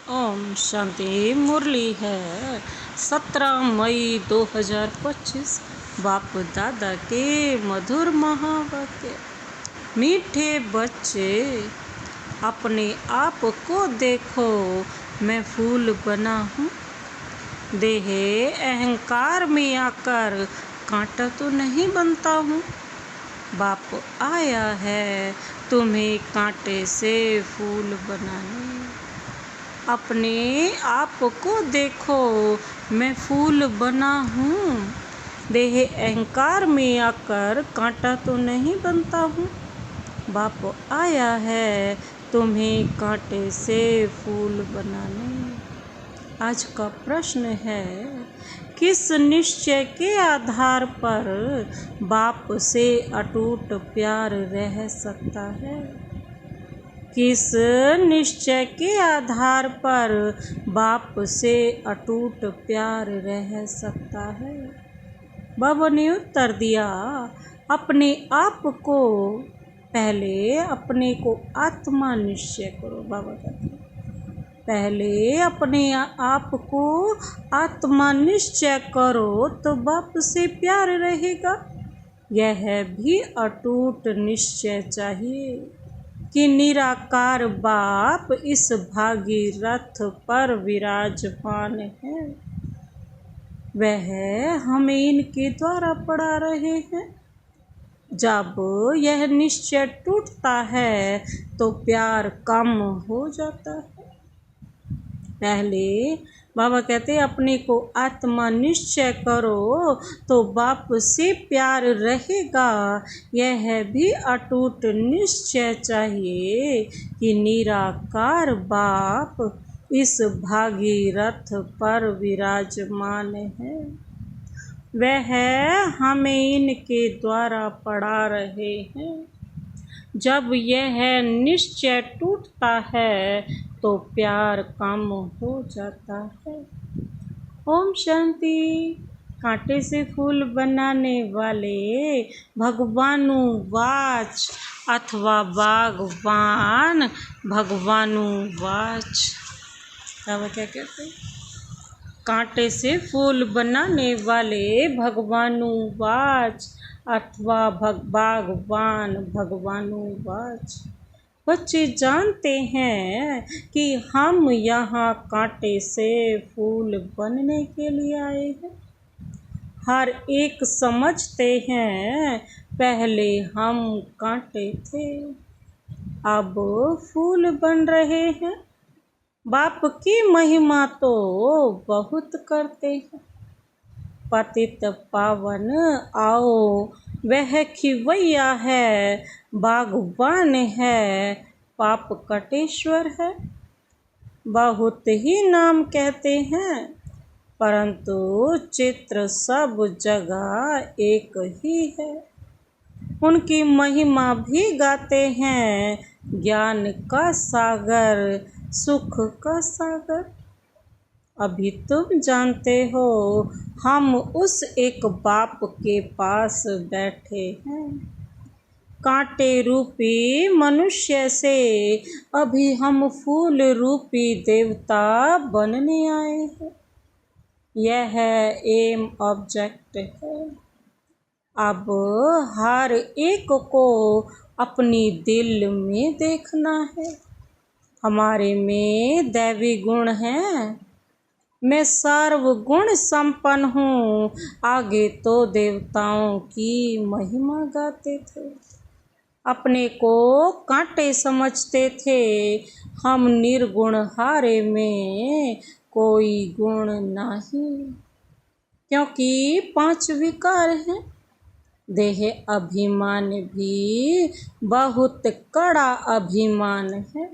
ओम शांति। मुरली है 17 मई 2025। बाप दादा के मधुर महावाक्य। मीठे बच्चे, अपने आप को देखो, मैं फूल बना हूँ। देह अहंकार में आकर कांटा तो नहीं बनता हूँ। बाप आया है तुम्हें कांटे से फूल बनाने। अपने आप को देखो, मैं फूल बना हूँ। देह अहंकार में आकर कांटा तो नहीं बनता हूँ। बाप आया है तुम्हें कांटे से फूल बनाने। आज का प्रश्न है, किस निश्चय के आधार पर बाप से अटूट प्यार रह सकता है? किस निश्चय के आधार पर बाप से अटूट प्यार रह सकता है? बाबा ने उत्तर दिया, अपने आप को, पहले अपने को आत्मा निश्चय करो। बाबा कहते हैं पहले अपने आप को आत्मा निश्चय करो तो बाप से प्यार रहेगा। यह भी अटूट निश्चय चाहिए कि निराकार बाप इस भागीरथ पर विराजमान है। वह हमें इनके द्वारा पढ़ा रहे हैं। जब यह निश्चय टूटता है तो प्यार कम हो जाता है। पहले बाबा कहते अपने को आत्मा निश्चय करो तो बाप से प्यार रहेगा। यह भी अटूट निश्चय चाहिए कि निराकार बाप इस भागीरथ पर विराजमान है। वह हमें इनके द्वारा पढ़ा रहे हैं। जब यह निश्चय टूटता है तो प्यार कम हो जाता है। ओम शांति। कांटे से फूल बनाने वाले भगवानु वाच अथवा बागवान भगवानु वाच। बाबा क्या कहते हैं? कांटे से फूल बनाने वाले भगवानु वाच अथवा बागवान भगवानु वाच। बच्चे जानते हैं कि हम यहाँ कांटे से फूल बनने के लिए आए हैं। हर एक समझते हैं पहले हम कांटे थे, अब फूल बन रहे हैं। बाप की महिमा तो बहुत करते हैं। पतित पावन आओ, वह खिवैया है, बागवान है, पाप कटेश्वर है। बहुत ही नाम कहते हैं, परंतु चित्र सब जगह एक ही है। उनकी महिमा भी गाते हैं, ज्ञान का सागर, सुख का सागर। अभी तुम जानते हो हम उस एक बाप के पास बैठे हैं। कांटे रूपी मनुष्य से अभी हम फूल रूपी देवता बनने आए हैं। यह एम ऑब्जेक्ट है। अब हर एक को अपनी दिल में देखना है। हमारे में दैवी गुण हैं। मैं सर्वगुण संपन्न हूँ। आगे तो देवताओं की महिमा गाते थे। अपने को कांटे समझते थे। हम निर्गुण हारे में कोई गुण नहीं, क्योंकि 5 विकार हैं। देह अभिमान भी बहुत कड़ा अभिमान है।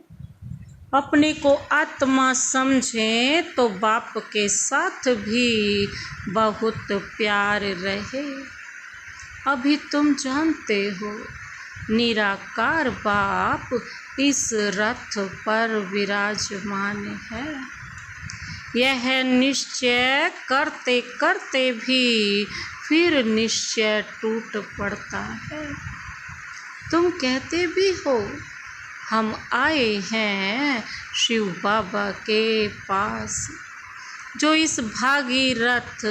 अपने को आत्मा समझें तो बाप के साथ भी बहुत प्यार रहे। अभी तुम जानते हो निराकार बाप इस रथ पर विराजमान है। यह निश्चय करते करते भी फिर निश्चय टूट पड़ता है। तुम कहते भी हो हम आए हैं शिव बाबा के पास, जो इस भागीरथ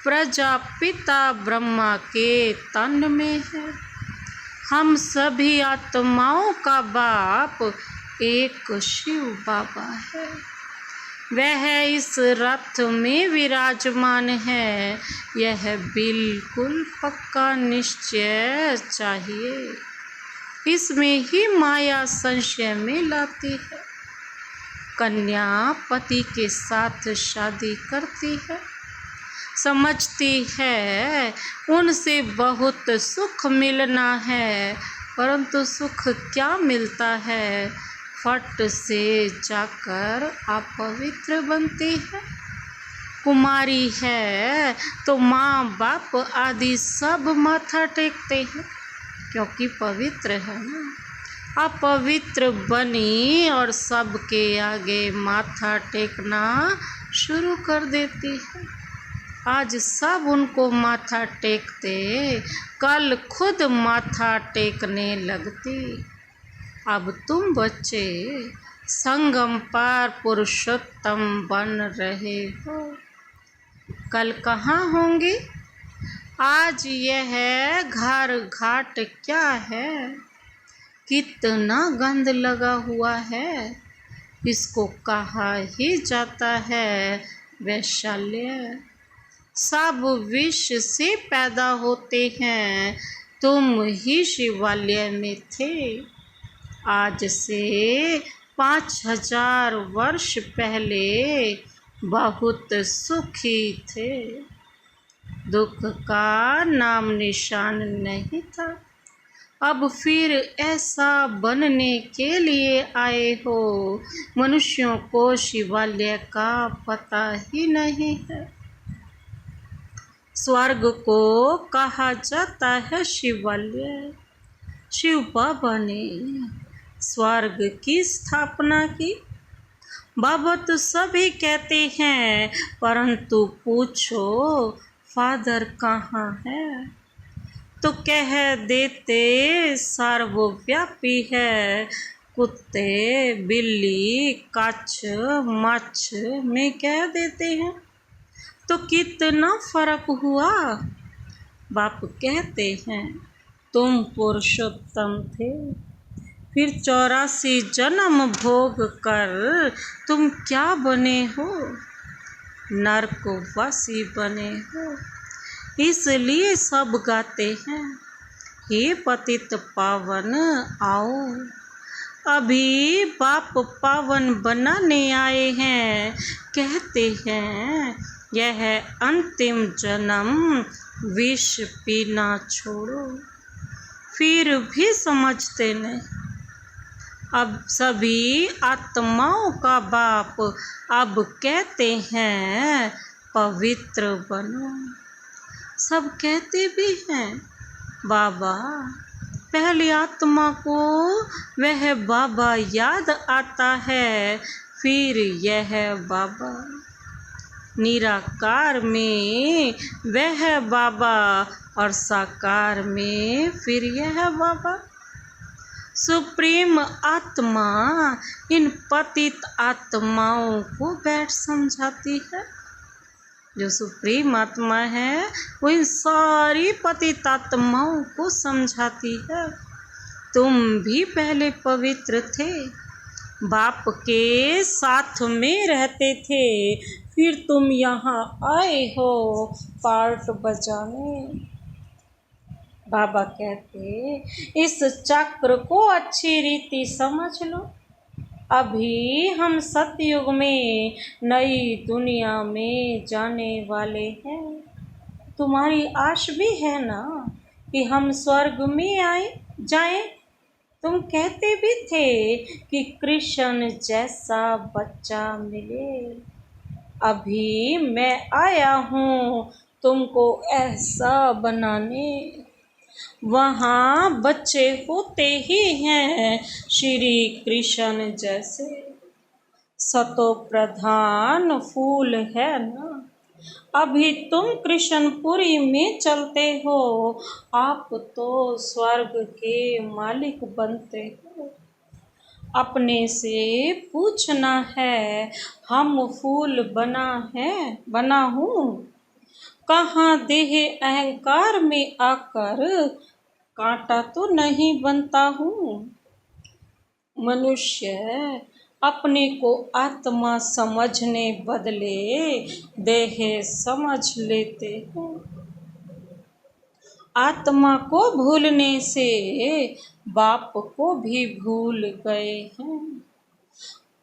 प्रजापिता ब्रह्मा के तन में है। हम सभी आत्माओं का बाप एक शिव बाबा है। वह इस रथ में विराजमान है, यह बिल्कुल पक्का निश्चय चाहिए। इसमें ही माया संशय में लाती है। कन्या पति के साथ शादी करती है, समझती है उनसे बहुत सुख मिलना है, परंतु सुख क्या मिलता है, फट से जाकर अपवित्र बनती है। कुमारी है तो माँ बाप आदि सब माथा टेकते हैं, क्योंकि पवित्र है ना। अपवित्र बनी और सबके आगे माथा टेकना शुरू कर देती है। आज सब उनको माथा टेकते, कल खुद माथा टेकने लगती। अब तुम बच्चे संगम पार पुरुषोत्तम बन रहे हो, कल कहाँ होंगे? आज यह घर घाट क्या है, कितना गंद लगा हुआ है। इसको कहा ही जाता है वैशाल्य। सब विष से पैदा होते हैं, तुम ही शिवालय में थे। आज से 5000 वर्ष पहले बहुत सुखी थे, दुख का नाम निशान नहीं था। अब फिर ऐसा बनने के लिए आए हो, मनुष्यों को शिवालय का पता ही नहीं है। स्वर्ग को कहा जाता है शिवालय। शिव बाबा ने स्वर्ग की स्थापना की। बाबा तो सभी कहते हैं, परंतु पूछो फादर कहाँ है, तो कह देते सर्वव्यापी है। कुत्ते बिल्ली कच्छ मच्छ में कह देते हैं, तो कितना फर्क हुआ। बाप कहते हैं तुम पुरुषोत्तम थे, फिर 84 जन्म भोग कर तुम क्या बने हो, नरकवासी बने हो। इसलिए सब गाते हैं, हे पतित पावन आओ। अभी बाप पावन बनाने आए हैं। कहते हैं यह अंतिम जन्म विष पीना छोड़ो, फिर भी समझते नहीं। अब सभी आत्माओं का बाप अब कहते हैं पवित्र बनो। सब कहते भी हैं बाबा, पहली आत्मा को वह बाबा याद आता है, फिर यह बाबा। निराकार में वह बाबा और साकार में फिर यह बाबा। सुप्रीम आत्मा इन पतित आत्माओं को बैठ समझाती है। जो सुप्रीम आत्मा है वो इन सारी पतित आत्माओं को समझाती है। तुम भी पहले पवित्र थे, बाप के साथ में रहते थे, फिर तुम यहाँ आए हो पार्ट बजाने। बाबा कहते इस चक्र को अच्छी रीति समझ लो। अभी हम सतयुग में नई दुनिया में जाने वाले हैं। तुम्हारी आश भी है ना कि हम स्वर्ग में जाएं। तुम कहते भी थे कि कृष्ण जैसा बच्चा मिले। अभी मैं आया हूँ तुमको ऐसा बनाने। वहाँ बच्चे होते ही हैं श्री कृष्ण जैसे। सतो प्रधान फूल है ना। अभी तुम कृष्णपुरी में चलते हो, आप तो स्वर्ग के मालिक बनते हो। अपने से पूछना है, हम फूल बना हूँ। कहाँ देह अहंकार में आकर कांटा तो नहीं बनता हूँ। मनुष्य अपने को आत्मा समझने बदले देह समझ लेते हैं। आत्मा को भूलने से बाप को भी भूल गए हैं।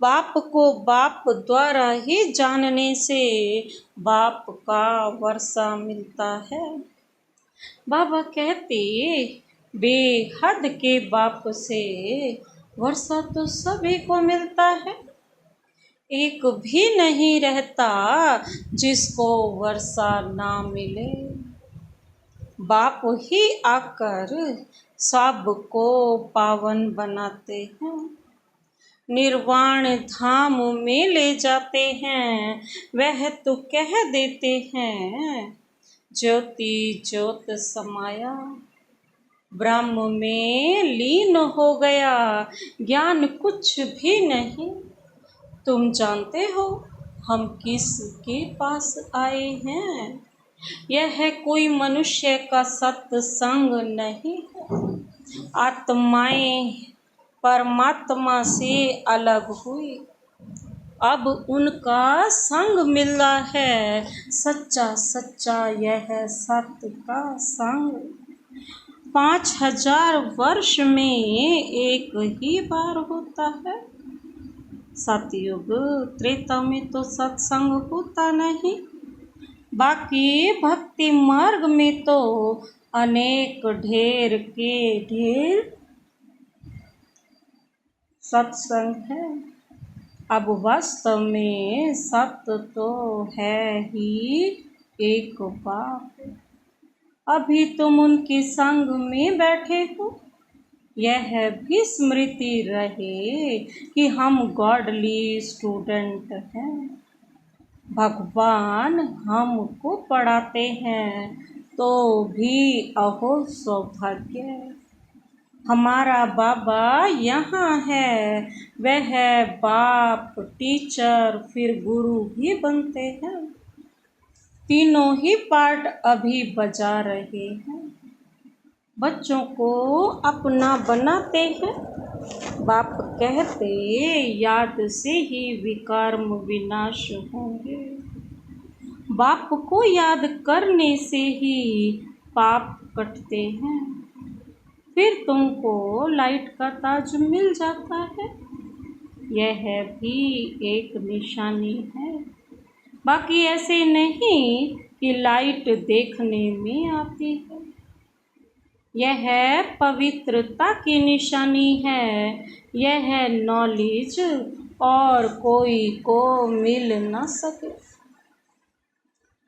बाप को बाप द्वारा ही जानने से बाप का वर्षा मिलता है। बाबा कहते बेहद के बाप से वर्षा तो सभी को मिलता है। एक भी नहीं रहता जिसको वर्षा ना मिले। बाप ही आकर सबको पावन बनाते हैं। निर्वाण धाम में ले जाते हैं। वह तो कह देते हैं, ज्योति ज्योत समाया, ब्रह्म में लीन हो गया, ज्ञान कुछ भी नहीं। तुम जानते हो हम किसके पास आए हैं? यह कोई मनुष्य का सत्संग नहीं है। आत्माएं परमात्मा से अलग हुई, अब उनका संग मिला है। सच्चा सच्चा यह सत्य का संग 5000 वर्ष में एक ही बार होता है। सतयुग त्रेता में तो सत्संग होता नहीं। बाकी भक्ति मार्ग में तो अनेक ढेर के ढेर सत्संग है। अब वास्तव में सत्य तो है ही एक बाप। अभी तुम उनके संग में बैठे हो। यह भी स्मृति रहे कि हम गॉडली स्टूडेंट हैं। भगवान हमको पढ़ाते हैं तो भी अहो सौभाग्य। हमारा बाबा यहाँ है। वह बाप, टीचर, फिर गुरु भी बनते हैं। तीनों ही पार्ट अभी बजा रहे हैं। बच्चों को अपना बनाते हैं। बाप कहते याद से ही विकर्म विनाश होंगे। बाप को याद करने से ही पाप कटते हैं। फिर तुमको लाइट का ताज मिल जाता है। यह भी एक निशानी है। बाकी ऐसे नहीं कि लाइट देखने में आती है। यह पवित्रता की निशानी है। यह नॉलेज और कोई को मिल न सके।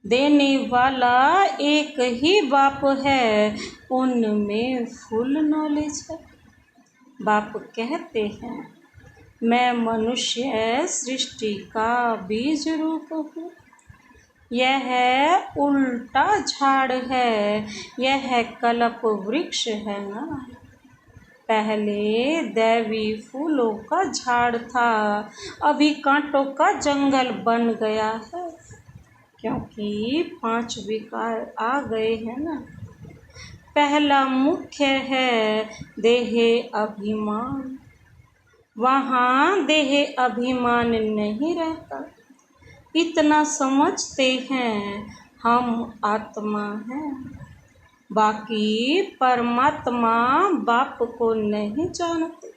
देने वाला एक ही बाप है। उनमें फुल नॉलेज है। बाप कहते हैं मैं मनुष्य सृष्टि का बीज रूप हूँ। यह उल्टा झाड़ है। यह कल्प वृक्ष है ना। पहले दैवी फूलों का झाड़ था, अभी कांटों का जंगल बन गया है। क्योंकि 5 विकार आ गए हैं ना। पहला मुख्य है देह अभिमान। वहाँ देह अभिमान नहीं रहता। इतना समझते हैं हम आत्मा हैं। बाकी परमात्मा बाप को नहीं जानते।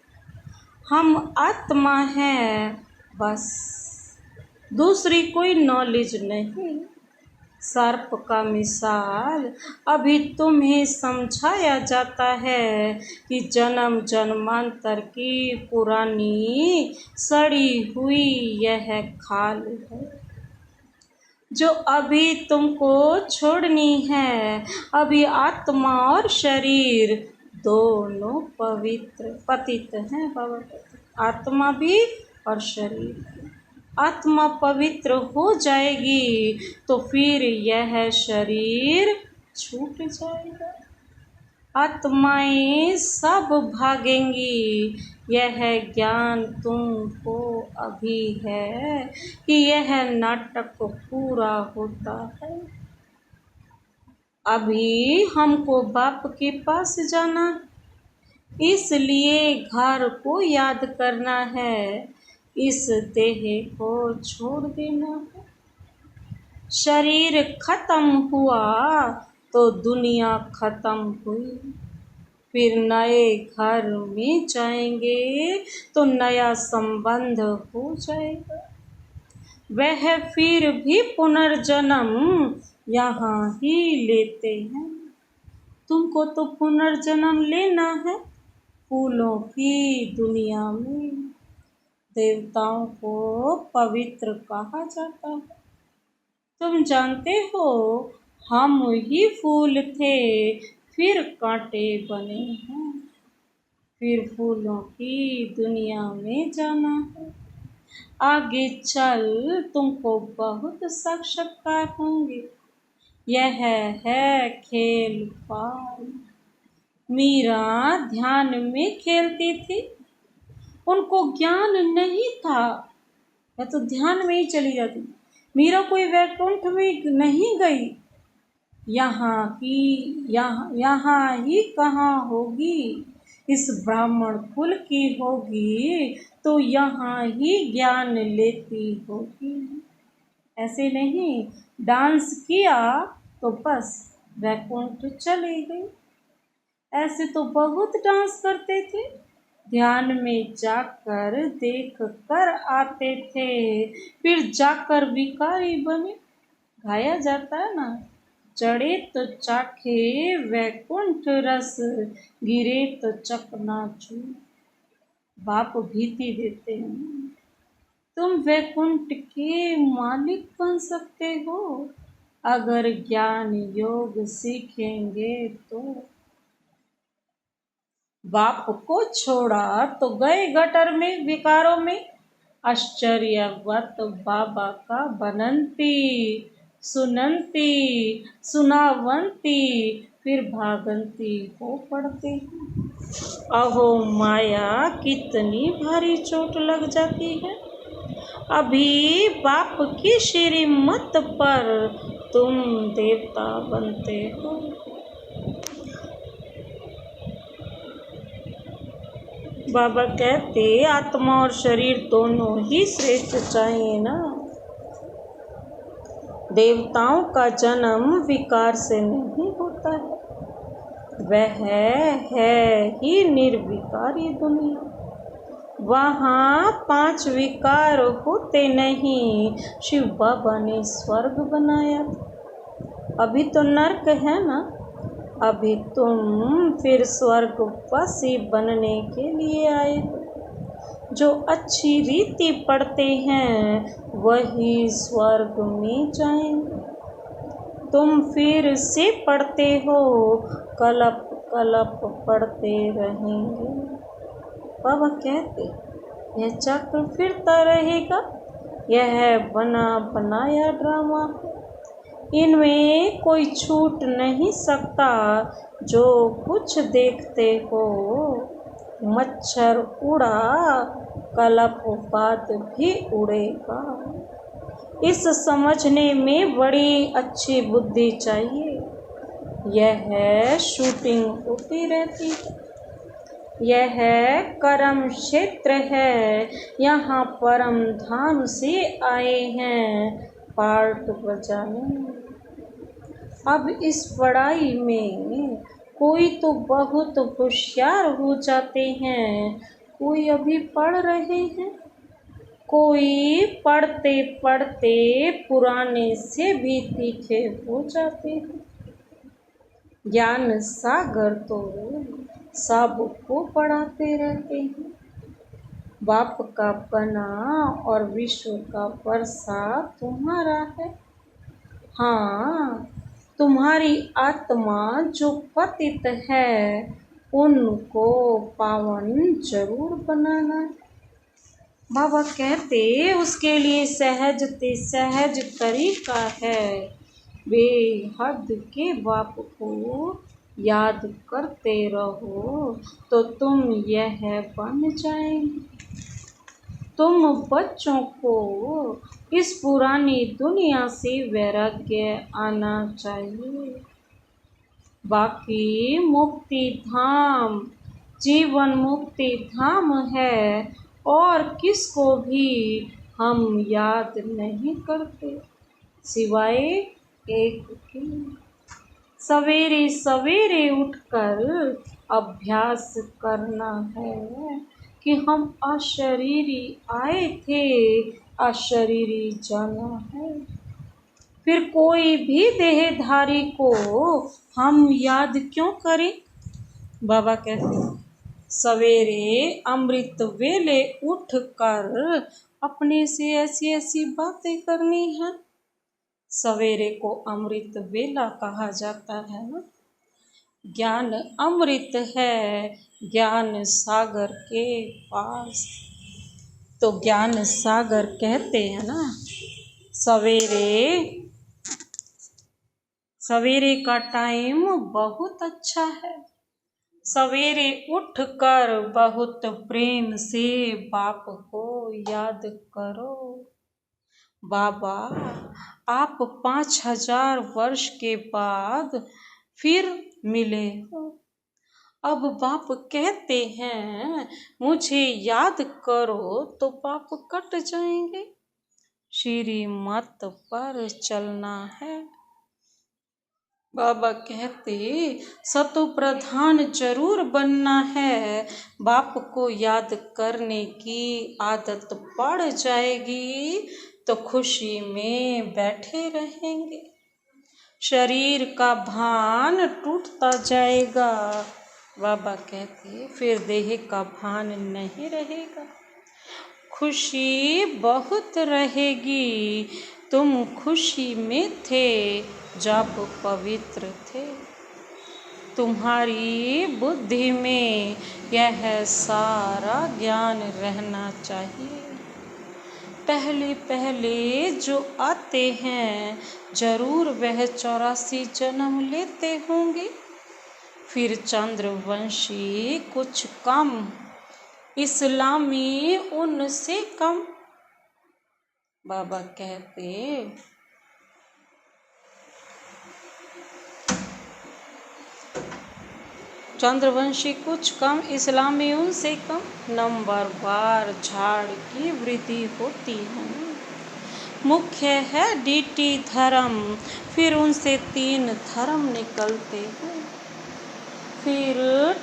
हम आत्मा हैं बस, दूसरी कोई नॉलेज नहीं। सर्प का मिसाल अभी तुम्हें समझाया जाता है कि जन्म जन्मांतर की पुरानी सड़ी हुई यह खाल है जो अभी तुमको छोड़नी है। अभी आत्मा और शरीर दोनों पतित हैं बाबा। आत्मा भी और शरीर। आत्मा पवित्र हो जाएगी तो फिर यह शरीर छूट जाएगा। आत्माएं सब भागेंगी। यह ज्ञान तुमको अभी है कि यह नाटक पूरा होता है। अभी हमको बाप के पास जाना है, इसलिए घर को याद करना है, इस देह को छोड़ देना है। शरीर खत्म हुआ तो दुनिया खत्म हुई, फिर नए घर में जाएंगे तो नया संबंध हो जाएगा। वह फिर भी पुनर्जन्म यहाँ ही लेते हैं। तुमको तो पुनर्जन्म लेना है फूलों की दुनिया में। देवताओं को पवित्र कहा जाता है। तुम जानते हो हम ही फूल थे, फिर कांटे बने हैं। फिर फूलों की दुनिया में जाना है। आगे चल तुमको बहुत साक्षात्कार होंगे। यह है खेल पाल। मीरा ध्यान में खेलती थी, उनको ज्ञान नहीं था, वह तो ध्यान में ही चली जाती। मीरा कोई वैकुंठ में नहीं गई, यहाँ ही कहाँ होगी, इस ब्राह्मण कुल की होगी तो यहाँ ही ज्ञान लेती होगी। ऐसे नहीं डांस किया तो बस वैकुंठ चली गई। ऐसे तो बहुत डांस करते थे, ध्यान में जाकर देख कर आते थे, फिर जाकर भिखारी बने। गाया जाता है ना, चढ़े तो चाखे वैकुंठ रस, गिरे तो चकनाचूर। बाप भीति देते हैं, तुम वैकुंठ के मालिक बन सकते हो अगर ज्ञान योग सीखेंगे तो। बाप को छोड़ा तो गए गटर में विकारों में, आश्चर्यवत बाबा का बनंती सुनंती सुनावंती, फिर भागंती हो पड़ते हैं। अहो माया कितनी भारी चोट लग जाती है। अभी बाप की श्रीमत पर तुम देवता बनते हो। बाबा कहते आत्मा और शरीर दोनों ही श्रेष्ठ चाहिए ना। देवताओं का जन्म विकार से नहीं होता है, वह है ही निर्विकारी दुनिया। वहाँ 5 विकार होते नहीं, शिव बाबा ने स्वर्ग बनाया। अभी तो नर्क है ना, अभी तुम फिर स्वर्गवासी बनने के लिए आए हो। जो अच्छी रीति पढ़ते हैं वही स्वर्ग में जाएंगे। तुम फिर से पढ़ते हो, कलप कलप पढ़ते रहेंगे। बाबा कहते यह चक्र फिरता रहेगा, यह बना बनाया ड्रामा, इनमें कोई छूट नहीं सकता। जो कुछ देखते हो मच्छर उड़ा, कल्पवाद भी उड़ेगा। इस समझने में बड़ी अच्छी बुद्धि चाहिए। यह शूटिंग होती रहती है, यह कर्म क्षेत्र है, यहाँ परम धाम से आए हैं पार्ट बजाने। अब इस पढ़ाई में कोई तो बहुत होशियार हो जाते हैं, कोई अभी पढ़ रहे हैं, कोई पढ़ते पढ़ते पुराने से भी तीखे हो जाते हैं। ज्ञान सागर तो सबको पढ़ाते रहते हैं। बाप का बना और विश्व का वर्षा तुम्हारा है। हाँ, तुम्हारी आत्मा जो पतित है उनको पावन जरूर बनाना है। बाबा कहते उसके लिए सहज तरीका है। बेहद के बाप को याद करते रहो तो तुम यह बन जाएंगे। तुम बच्चों को इस पुरानी दुनिया से वैराग्य आना चाहिए। बाकी मुक्ति धाम जीवन मुक्ति धाम है और किसको भी हम याद नहीं करते सिवाय एक के। सवेरे सवेरे उठकर अभ्यास करना है कि हम अशरीरी आए थे, अशरीरी जाना है। फिर कोई भी देहधारी को हम याद क्यों करें? बाबा कहते हैं सवेरे अमृत वेले उठकर अपने से ऐसी ऐसी बातें करनी है। सवेरे को अमृत वेला कहा जाता है ना। ज्ञान अमृत है ज्ञान सागर के पास। तो ज्ञान सागर कहते हैं ना। सवेरे का टाइम बहुत अच्छा है। सवेरे उठकर बहुत प्रेम से बाप को याद करो। बाबा आप 5000 वर्ष के बाद फिर मिले हो। अब बाप कहते हैं मुझे याद करो तो पाप कट जाएंगे। श्रीमत पर चलना है। बाबा कहते सतो प्रधान जरूर बनना है। बाप को याद करने की आदत पड़ जाएगी तो खुशी में बैठे रहेंगे। शरीर का भान टूटता जाएगा। बाबा कहते फिर देह का भान नहीं रहेगा। खुशी बहुत रहेगी। तुम खुशी में थे जब पवित्र थे। तुम्हारी बुद्धि में यह सारा ज्ञान रहना चाहिए। पहले पहले जो आते हैं जरूर वह 84 जन्म लेते होंगे। फिर चंद्रवंशी कुछ कम, इस्लामी उनसे कम। बाबा कहते चंद्रवंशी कुछ कम, इस्लामी उनसे कम। नंबर वार झाड़ की वृद्धि होती है। मुख्य है डीटी धर्म, फिर उनसे 3 धर्म निकलते हैं। फिर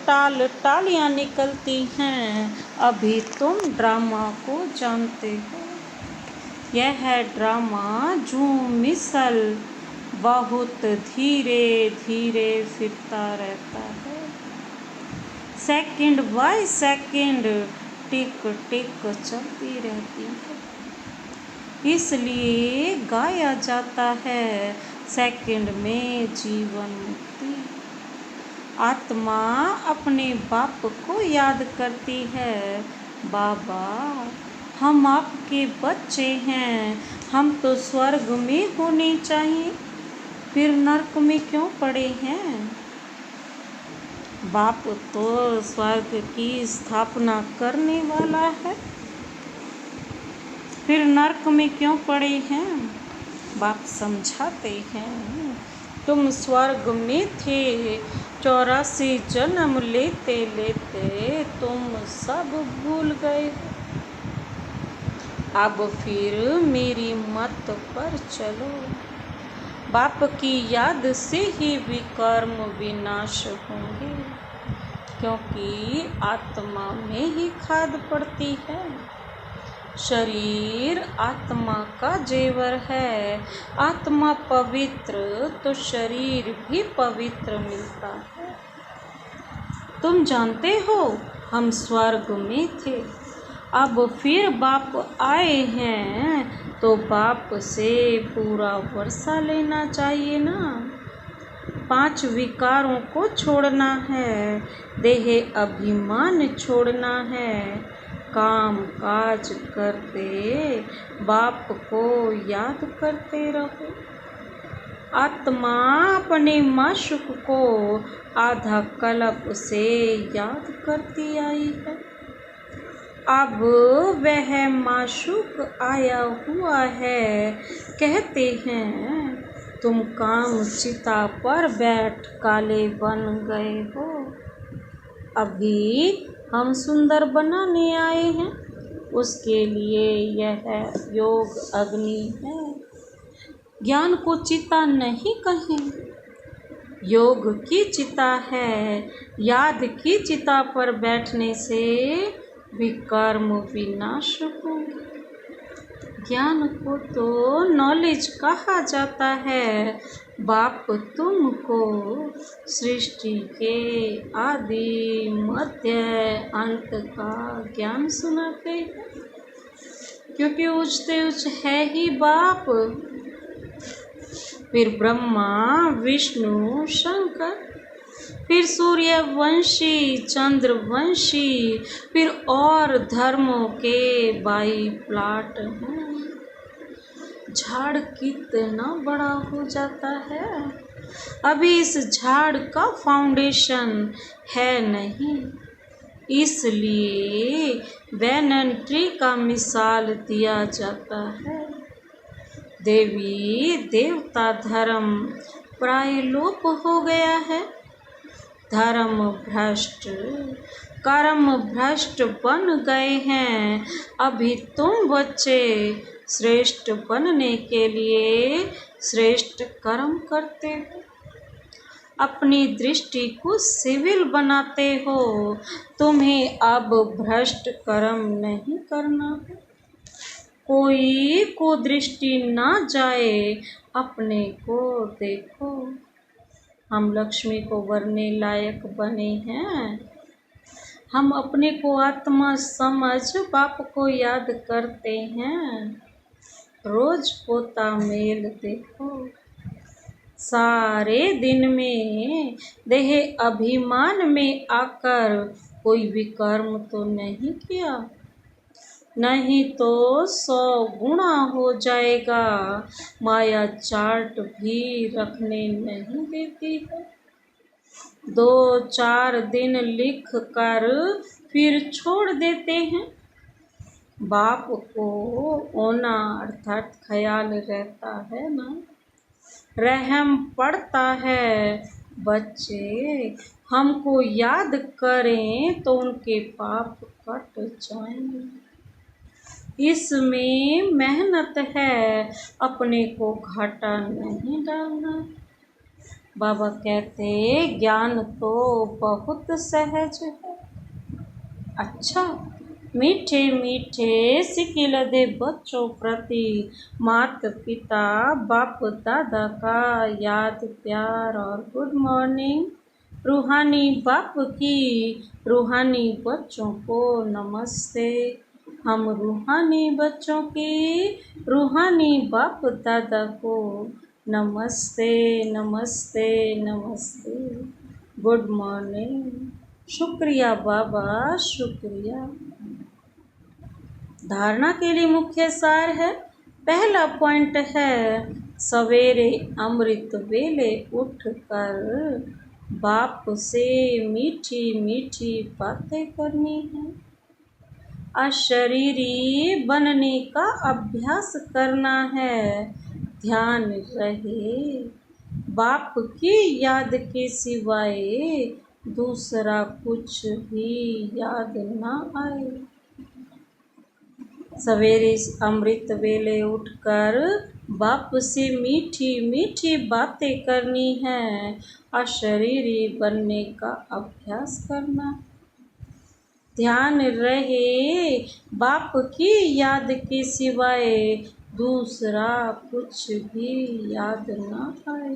टालियाँ निकलती हैं। अभी तुम ड्रामा को जानते हो। यह ड्रामा झूम मिसल बहुत धीरे धीरे फिरता रहता है। सेकंड बाय सेकंड टिक टिक चलती रहती है। इसलिए गाया जाता है सेकंड में जीवन मुक्ति। आत्मा अपने बाप को याद करती है। बाबा हम आपके बच्चे हैं। हम तो स्वर्ग में होने चाहिए, फिर नरक में क्यों पड़े हैं? बाप तो स्वर्ग की स्थापना करने वाला है, फिर नरक में क्यों पड़े हैं? बाप समझाते हैं तुम स्वर्ग में थे 84 जन्म लेते लेते तुम सब भूल गए। अब फिर मेरी मत पर चलो। बाप की याद से ही विकर्म विनाश होंगे, क्योंकि आत्मा में ही खाद पड़ती है। शरीर आत्मा का जेवर है। आत्मा पवित्र तो शरीर भी पवित्र मिलता है। तुम जानते हो हम स्वर्ग में थे, अब फिर बाप आए हैं तो बाप से पूरा वर्षा लेना चाहिए ना। 5 विकारों को छोड़ना है। देह अभिमान छोड़ना है। काम काज करते बाप को याद करते रहो। आत्मा अपने माशूक को आधा कल्प से याद करती आई है। अब वह माशूक आया हुआ है। कहते हैं तुम काम चिता पर बैठ काले बन गए हो। अभी हम सुंदर बनाने आए हैं, उसके लिए यह योग अग्नि है। ज्ञान को चिता नहीं कहें, योग की चिता है। याद की चिता पर बैठने से विकर्म विनाश होंगे। ज्ञान को तो नॉलेज कहा जाता है। बाप तुमको सृष्टि के आदि मध्य अंत का ज्ञान सुनाते हैं, क्योंकि उच्चते उच्च है ही बाप। फिर ब्रह्मा विष्णु शंकर, फिर सूर्यवंशी चंद्रवंशी, फिर और धर्मों के 22 प्लाट हैं। झाड़ कितना बड़ा हो जाता है, अभी इस झाड़ का फाउंडेशन है नहीं। इसलिए बैनन ट्री का मिसाल दिया जाता है। देवी देवता धर्म प्राय लोप हो गया है। धर्म भ्रष्ट कर्म भ्रष्ट बन गए हैं। अभी तुम बच्चे श्रेष्ठ बनने के लिए श्रेष्ठ कर्म करते हो, अपनी दृष्टि को सिविल बनाते हो। तुम्हें अब भ्रष्ट कर्म नहीं करना है। कोई को दृष्टि ना जाए, अपने को देखो। हम लक्ष्मी को वरने लायक बने हैं। हम अपने को आत्मा समझ बाप को याद करते हैं। रोज पोता मेल देखो। सारे दिन में देह अभिमान में आकर कोई विकर्म तो नहीं किया, नहीं तो 100 गुणा हो जाएगा। माया चार्ट भी रखने नहीं देती है। 2-4 दिन लिख कर फिर छोड़ देते हैं। बाप को ओना अर्थात ख्याल रहता है ना, रहम पड़ता है। बच्चे हमको याद करें तो उनके पाप कट जाएंगे। इसमें मेहनत है, अपने को घाटा नहीं डालना। बाबा कहते ज्ञान तो बहुत सहज है। अच्छा, मीठे मीठे सिकिलदे बच्चों प्रति माता पिता बाप दादा का याद प्यार और गुड मॉर्निंग। रूहानी बाप की रूहानी बच्चों को नमस्ते। हम रूहानी बच्चों की रूहानी बाप दादा को नमस्ते नमस्ते नमस्ते। Good morning. शुक्रिया बाबा, शुक्रिया। धारणा के लिए मुख्य सार है। पहला पॉइंट है सवेरे अमृत वेले उठकर बाप से मीठी मीठी बातें करनी है। अशरीरी बनने का अभ्यास करना है। ध्यान रहे बाप की याद के सिवाय दूसरा कुछ भी याद ना आए। सवेरे अमृत वेले उठकर बाप से मीठी मीठी बातें करनी है। अशरीरी बनने का अभ्यास करना। ध्यान रहे बाप की याद के सिवाय दूसरा कुछ भी याद ना आए।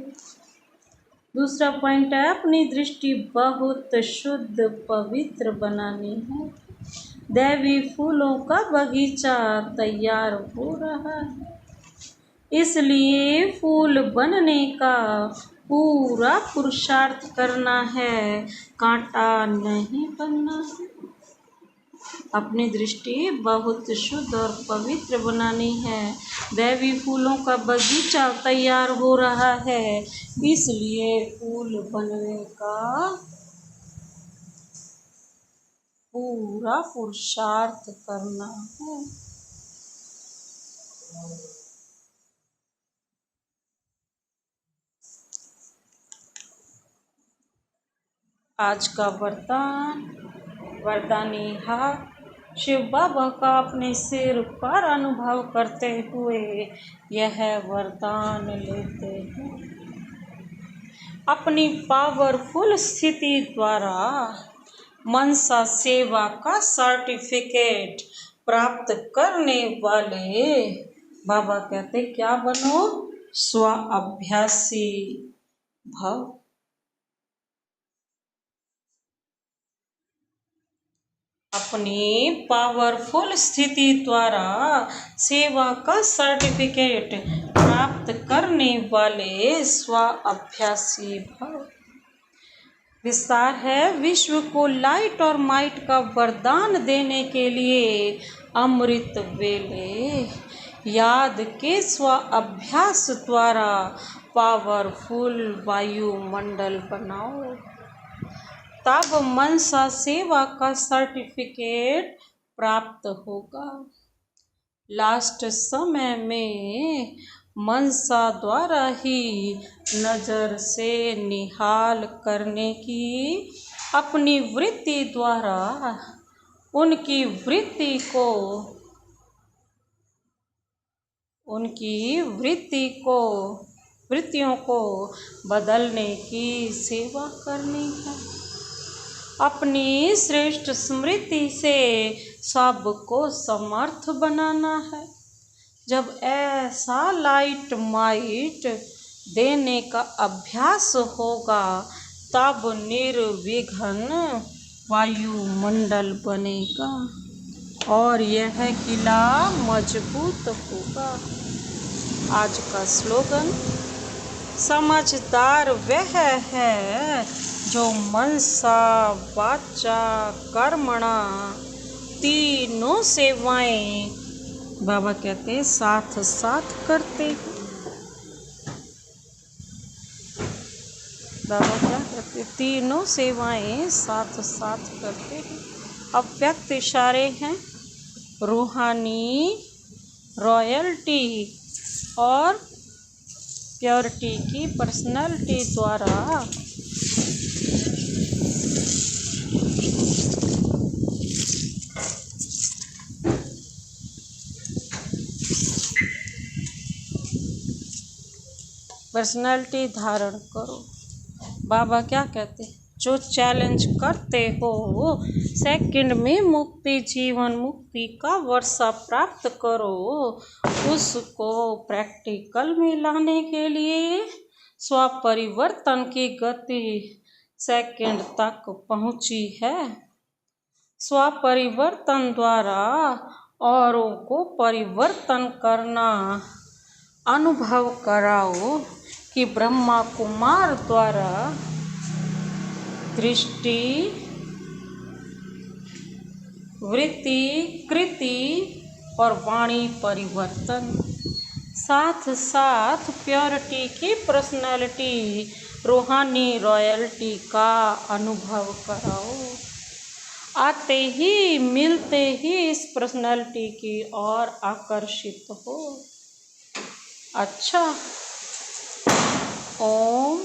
दूसरा पॉइंट है अपनी दृष्टि बहुत शुद्ध पवित्र बनानी है। दैवी फूलों का बगीचा तैयार हो रहा है, इसलिए फूल बनने का पूरा पुरुषार्थ करना है, कांटा नहीं बनना है। अपनी दृष्टि बहुत शुद्ध और पवित्र बनानी है। दैवी फूलों का बगीचा तैयार हो रहा है, इसलिए फूल बनने का पूरा पुरुषार्थ करना है। आज का वरदानी शिव बाबा का अपने सिर पर अनुभव करते हुए यह वरदान लेते हैं। अपनी पावरफुल स्थिति द्वारा मनसा सेवा का सर्टिफिकेट प्राप्त करने वाले बाबा कहते क्या बनो? स्व अभ्यासी भव। अपनी पावरफुल स्थिति द्वारा सेवा का सर्टिफिकेट प्राप्त करने वाले स्व अभ्यासी भव। विस्तार है, विश्व को लाइट और माइट का वरदान देने के लिए अमृत वेले याद के स्व अभ्यास द्वारा पावरफुल वायुमंडल बनाओ, तब मनसा सेवा का सर्टिफिकेट प्राप्त होगा। लास्ट समय में मनसा द्वारा ही नज़र से निहाल करने की अपनी वृत्ति द्वारा उनकी वृत्तियों को बदलने की सेवा करनी है। अपनी श्रेष्ठ स्मृति से सबको समर्थ बनाना है। जब ऐसा लाइट माइट देने का अभ्यास होगा, तब निर्विघ्न वायुमंडल बनेगा और यह किला मजबूत होगा। आज का स्लोगन, समझदार वह है जो मनसा वाचा कर्मणा तीनों सेवाएं बाबा कहते हैं साथ साथ करते हैं। बाबा क्या कहते हैं? तीनों सेवाएं साथ साथ करते हैं। अव्यक्त इशारे हैं, रूहानी, रॉयल्टी और प्योरिटी की पर्सनालिटी द्वारा पर्सनालिटी धारण करो। बाबा क्या कहते हैं? जो चैलेंज करते हो सेकंड में मुक्ति, जीवन मुक्ति का वर्षा प्राप्त करो, उसको प्रैक्टिकल में लाने के लिए स्वपरिवर्तन की गति सेकंड तक पहुंची है। स्वपरिवर्तन द्वारा औरों को परिवर्तन करना अनुभव कराओ कि ब्रह्मा कुमार द्वारा दृष्टि, वृत्ति, कृति और वाणी परिवर्तन, साथ साथ प्योरिटी की पर्सनालिटी, रूहानी रॉयल्टी का अनुभव कराओ। आते ही मिलते ही इस पर्सनालिटी की ओर आकर्षित हो। अच्छा, ओम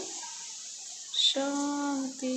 शांति।